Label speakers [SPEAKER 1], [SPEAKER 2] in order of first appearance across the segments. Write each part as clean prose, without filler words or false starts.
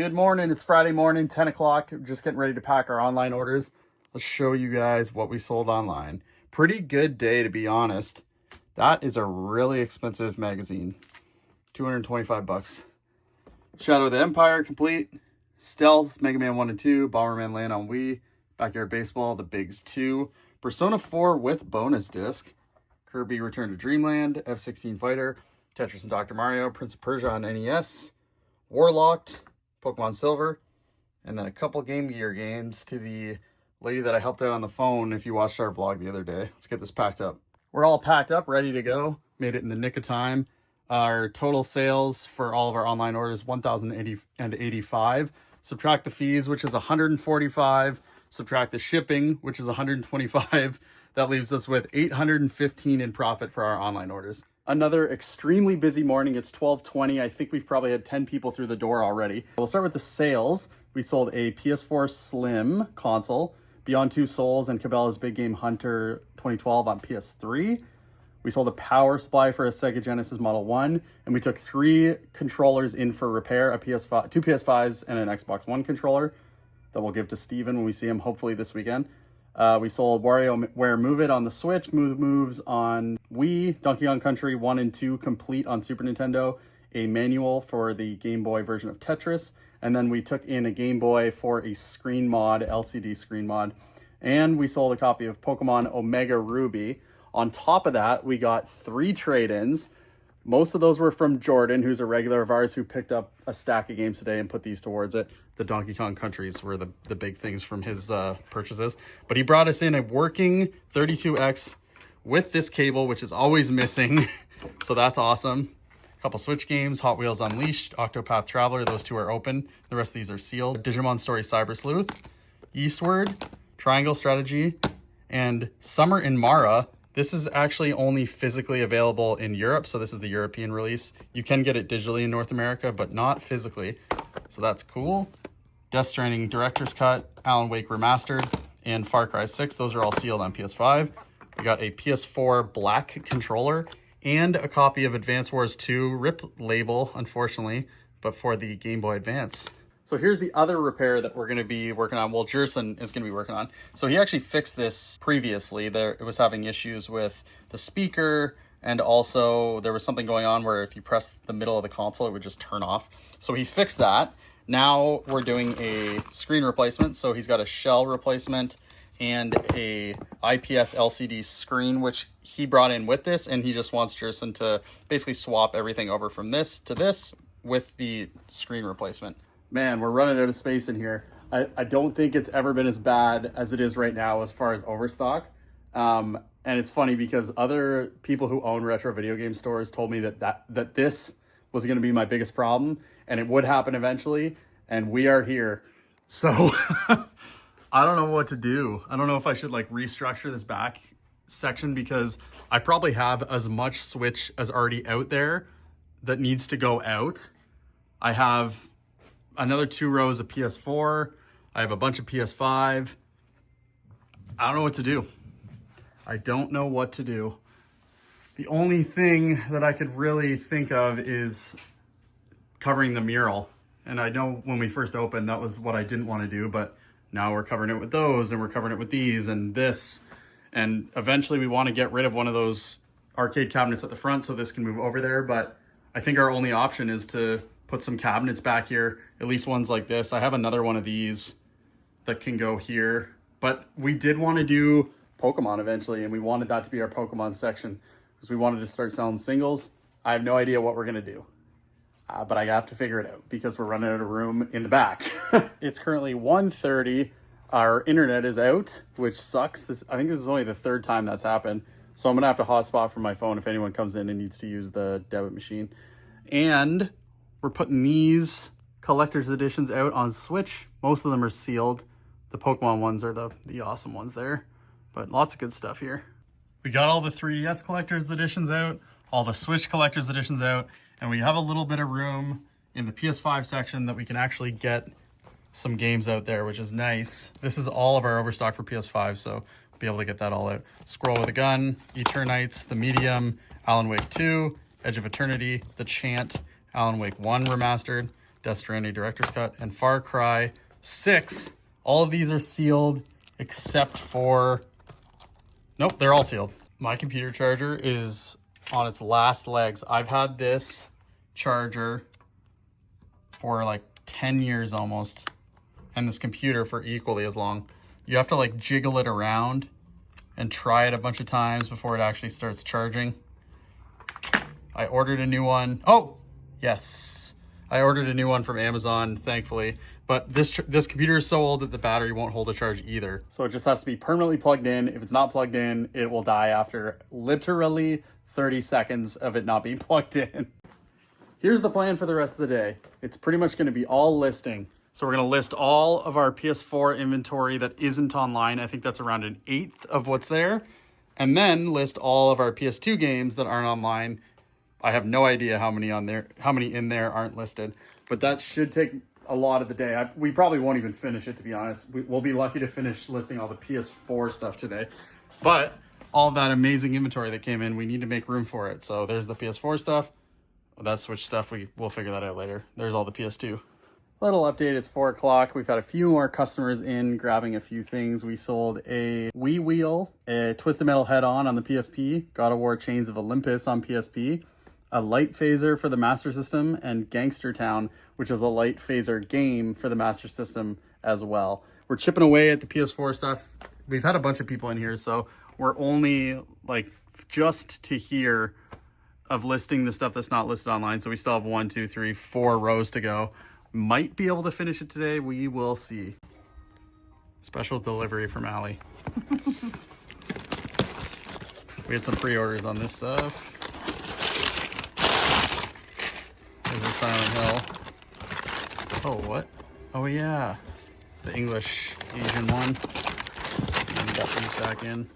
[SPEAKER 1] Good morning, it's Friday morning, 10 o'clock. Just getting ready to pack our online orders. Let's show you guys what we sold online. Pretty good day, to be honest. That is a really expensive magazine. 225 bucks. Shadow of the Empire, complete. Stealth, Mega Man 1 and 2, Bomberman Land on Wii, Backyard Baseball, The Bigs 2, Persona 4 with bonus disc, Kirby Return to Dreamland, F-16 Fighter, Tetris and Dr. Mario, Prince of Persia on NES, Warlocked, Pokemon Silver, and then a couple Game Gear games to the lady that I helped out on the phone if you watched our vlog the other day. Let's get this packed up. We're all packed up, ready to go. Made it in the nick of time. Our total sales for all of our online orders, 1,085. Subtract the fees, which is 145. Subtract the shipping, which is 125. That leaves us with 815 in profit for our online orders. Another extremely busy morning. It's 12:20. I think we've probably had 10 people through the door already. We'll start with the sales. We sold a PS4 Slim console, Beyond Two Souls, and Cabela's Big Game Hunter 2012 on PS3. We sold a power supply for a Sega Genesis Model 1, and we took 3 controllers in for repair, two PS5s and an Xbox One controller that we'll give to Steven when we see him hopefully this weekend. We sold WarioWare Move It on the Switch, Smooth Moves on Wii, Donkey Kong Country 1 and 2 complete on Super Nintendo, a manual for the Game Boy version of Tetris, and then we took in a Game Boy for a screen mod, LCD screen mod, and we sold a copy of Pokemon Omega Ruby. On top of that, we got 3 trade-ins. Most of those were from Jordan, who's a regular of ours, who picked up a stack of games today and put these towards it. The Donkey Kong Countries were the big things from his purchases. But he brought us in a working 32X with this cable, which is always missing. So that's awesome. A couple Switch games, Hot Wheels Unleashed, Octopath Traveler. Those 2 are open. The rest of these are sealed. Digimon Story Cyber Sleuth, Eastward, Triangle Strategy, and Summer in Mara. This is actually only physically available in Europe, so this is the European release. You can get it digitally in North America, but not physically. So that's cool. Death Stranding Director's Cut, Alan Wake Remastered, and Far Cry 6. Those are all sealed on PS5. We got a PS4 black controller and a copy of Advance Wars 2, ripped label, unfortunately, but for the Game Boy Advance. So here's the other repair that we're going to be working on. Well, Jerson is going to be working on. So he actually fixed this previously. It was having issues with the speaker, and also there was something going on where if you press the middle of the console, it would just turn off. So he fixed that. Now we're doing a screen replacement. So he's got a shell replacement and a IPS LCD screen, which he brought in with this, and he just wants Jerson to basically swap everything over from this to this with the screen replacement. Man, we're running out of space in here. I don't think it's ever been as bad as it is right now as far as overstock. And it's funny because other people who own retro video game stores told me that this was going to be my biggest problem, and it would happen eventually, and we are here. So I don't know what to do. I don't know if I should restructure this back section, because I probably have as much Switch as already out there that needs to go out. I have another 2 rows of PS4. I have a bunch of PS5. I don't know what to do. I don't know what to do. The only thing that I could really think of is covering the mural. And I know when we first opened, that was what I didn't want to do, but now we're covering it with those, and we're covering it with these and this. And eventually we want to get rid of one of those arcade cabinets at the front so this can move over there. But I think our only option is to put some cabinets back here, at least ones like this. I have another one of these that can go here, but we did want to do Pokemon eventually, and we wanted that to be our Pokemon section because we wanted to start selling singles. I have no idea what we're going to do, but I have to figure it out because we're running out of room in the back. It's currently 1:30. Our internet is out, which sucks. I think this is only the 3rd time that's happened. So I'm going to have to hotspot from my phone if anyone comes in and needs to use the debit machine. And we're putting these collector's editions out on Switch. Most of them are sealed. The Pokemon ones are the awesome ones there. But lots of good stuff here. We got all the 3DS collector's editions out, all the Switch collector's editions out, and we have a little bit of room in the PS5 section that we can actually get some games out there, which is nice. This is all of our overstock for PS5, so we'll be able to get that all out. Scroll with a Gun, Eternites, The Medium, Alan Wake 2, Edge of Eternity, The Chant, Alan Wake 1 Remastered, Death Stranding Director's Cut, and Far Cry 6. All of these are sealed except for... Nope, they're all sealed. My computer charger is on its last legs. I've had this charger for like 10 years almost, and this computer for equally as long. You have to like jiggle it around and try it a bunch of times before it actually starts charging. I ordered a new one. Oh, yes. I ordered a new one from Amazon, thankfully. But this computer is so old that the battery won't hold a charge either. So it just has to be permanently plugged in. If it's not plugged in, it will die after literally 30 seconds of it not being plugged in. Here's the plan for the rest of the day. It's pretty much going to be all listing. So we're going to list all of our PS4 inventory that isn't online. I think that's around an eighth of what's there. And then list all of our PS2 games that aren't online. I have no idea how many in there aren't listed, but that should take a lot of the day. We probably won't even finish it, to be honest. We'll be lucky to finish listing all the PS4 stuff today. But all that amazing inventory that came in, we need to make room for it. So there's the PS4 stuff. Well, that Switch stuff, we'll figure that out later. There's all the PS2. Little update, it's 4 o'clock. We've got a few more customers in grabbing a few things. We sold a Wii Wheel, a Twisted Metal Head-On the PSP, God of War Chains of Olympus on PSP, a Light Phaser for the Master System, and Gangster Town, which is a Light Phaser game for the Master System as well. We're chipping away at the PS4 stuff. We've had a bunch of people in here, so we're only like just to here of listing the stuff that's not listed online. So we still have 1, 2, 3, 4 rows to go. Might be able to finish it today. We will see. Special delivery from Allie. We had some pre-orders on this stuff. There's a Silent Hill. Oh, what? Oh, yeah. The English Asian one. And we got these back in.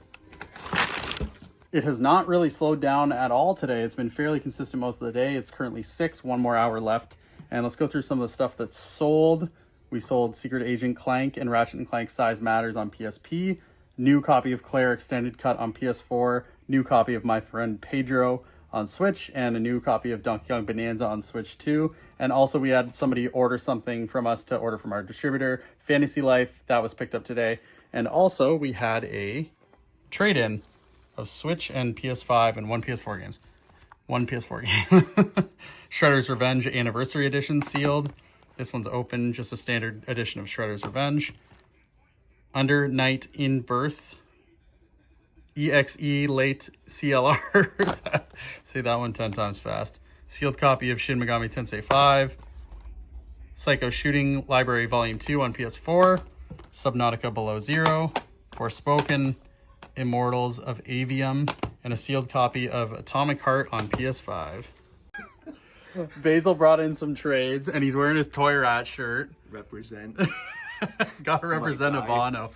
[SPEAKER 1] It has not really slowed down at all today. It's been fairly consistent most of the day. It's currently 6, 1 more hour left. And let's go through some of the stuff that's sold. We sold Secret Agent Clank and Ratchet & Clank Size Matters on PSP. New copy of Claire Extended Cut on PS4. New copy of My Friend Pedro on Switch. And a new copy of Donkey Kong Bonanza on Switch 2. And also we had somebody order something from us to order from our distributor. Fantasy Life, that was picked up today. And also we had a trade-in of Switch and PS5 and 1 PS4 games. 1 PS4 game. Shredder's Revenge Anniversary Edition sealed. This one's open, just a standard edition of Shredder's Revenge. Under Night in Birth. EXE Late CLR. Say that one 10 times fast. Sealed copy of Shin Megami Tensei 5. Psycho Shooting Library Volume 2 on PS4. Subnautica Below Zero. Forspoken. Immortals of Avium. And a sealed copy of Atomic Heart on PS5. Basil brought in some trades, and he's wearing his Toy Rat shirt.
[SPEAKER 2] Represent.
[SPEAKER 1] Gotta represent Ivano.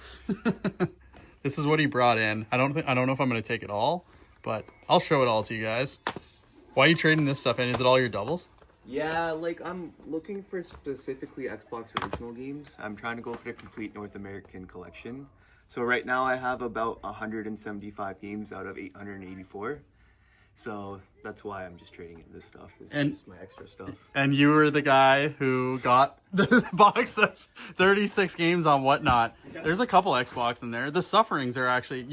[SPEAKER 1] This is what he brought in. I don't know if I'm gonna take it all, but I'll show it all to you guys. Why are you trading this stuff in? Is it all your doubles?
[SPEAKER 2] Yeah, like I'm looking for specifically Xbox original games. I'm trying to go for the complete North American collection. So right now I have about 175 games out of 884. So that's why I'm just trading in this stuff. It's just my extra stuff. And
[SPEAKER 1] you were the guy who got the box of 36 games on Whatnot. There's a couple Xbox in there. The Sufferings are actually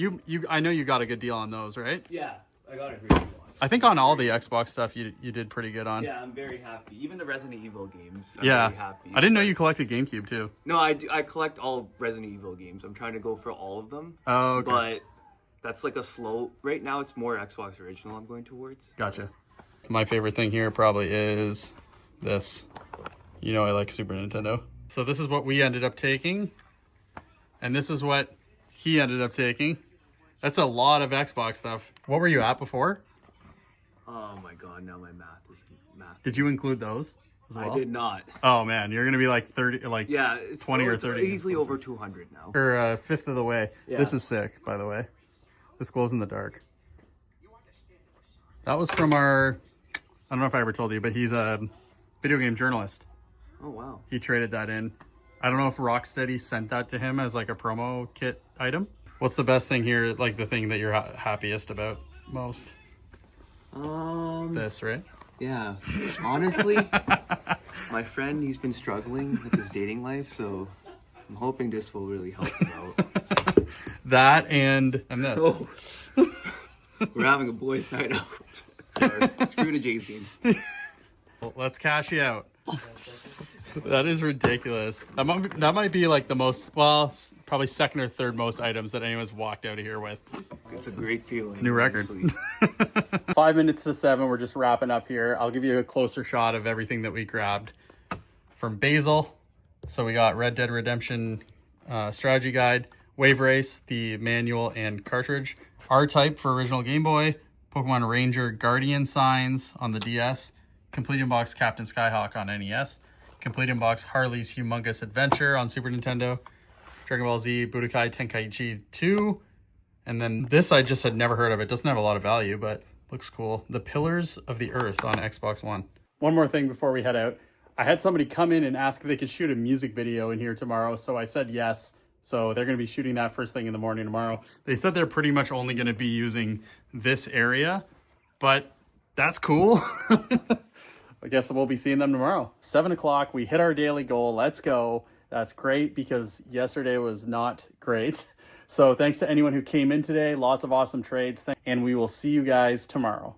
[SPEAKER 1] I know you got a good deal on those, right?
[SPEAKER 2] Yeah, I got a great deal.
[SPEAKER 1] I think on all the Xbox stuff you did pretty good on.
[SPEAKER 2] Yeah, I'm very happy. Even the Resident Evil games, I'm
[SPEAKER 1] very
[SPEAKER 2] happy.
[SPEAKER 1] I didn't know you collected GameCube too.
[SPEAKER 2] No, I collect all Resident Evil games. I'm trying to go for all of them.
[SPEAKER 1] Oh, okay.
[SPEAKER 2] But that's like a slow... Right now, it's more Xbox original I'm going towards.
[SPEAKER 1] Gotcha. My favorite thing here probably is this. You know I like Super Nintendo. So this is what we ended up taking. And this is what he ended up taking. That's a lot of Xbox stuff. What were you at before?
[SPEAKER 2] Oh my god, now my math is math.
[SPEAKER 1] Did you include those as well?
[SPEAKER 2] I did not.
[SPEAKER 1] Oh man, you're gonna be like 30, like
[SPEAKER 2] yeah, it's
[SPEAKER 1] 20 or 30.
[SPEAKER 2] Easily over 200 now.
[SPEAKER 1] Or a fifth of the way.
[SPEAKER 2] Yeah.
[SPEAKER 1] This is sick, by the way. This glows in the dark. That was from our, I don't know if I ever told you, but he's a video game journalist.
[SPEAKER 2] Oh wow.
[SPEAKER 1] He traded that in. I don't know if Rocksteady sent that to him as like a promo kit item. What's the best thing here, like the thing that you're happiest about most? This, right?
[SPEAKER 2] Yeah, honestly, my friend, he's been struggling with his dating life, so I'm hoping this will really help him out.
[SPEAKER 1] That and this.
[SPEAKER 2] Oh, we're having a boys' night out. Or, screw the Jays game.
[SPEAKER 1] Well, let's cash you out. That is ridiculous. That might be like the most, well, probably second or third most items that anyone's walked out of here with.
[SPEAKER 2] It's a great feeling.
[SPEAKER 1] It's a new record.
[SPEAKER 2] honestly.
[SPEAKER 1] 5 minutes to 7. We're just wrapping up here. I'll give you a closer shot of everything that we grabbed from Basil. So we got Red Dead Redemption strategy guide, Wave Race, the manual and cartridge, R-Type for original Game Boy, Pokemon Ranger Guardian signs on the DS, Complete in Box Captain Skyhawk on NES, Complete in Box Harley's Humongous Adventure on Super Nintendo, Dragon Ball Z Budokai Tenkaichi 2, and then this I just had never heard of. It doesn't have a lot of value, but looks cool. The Pillars of the Earth on Xbox One. One more thing before we head out. I had somebody come in and ask if they could shoot a music video in here tomorrow, so I said yes. So they're going to be shooting that first thing in the morning tomorrow. They said they're pretty much only going to be using this area, but that's cool. I guess we'll be seeing them tomorrow. 7 o'clock, we hit our daily goal. Let's go. That's great because yesterday was not great. So thanks to anyone who came in today. Lots of awesome trades. And we will see you guys tomorrow.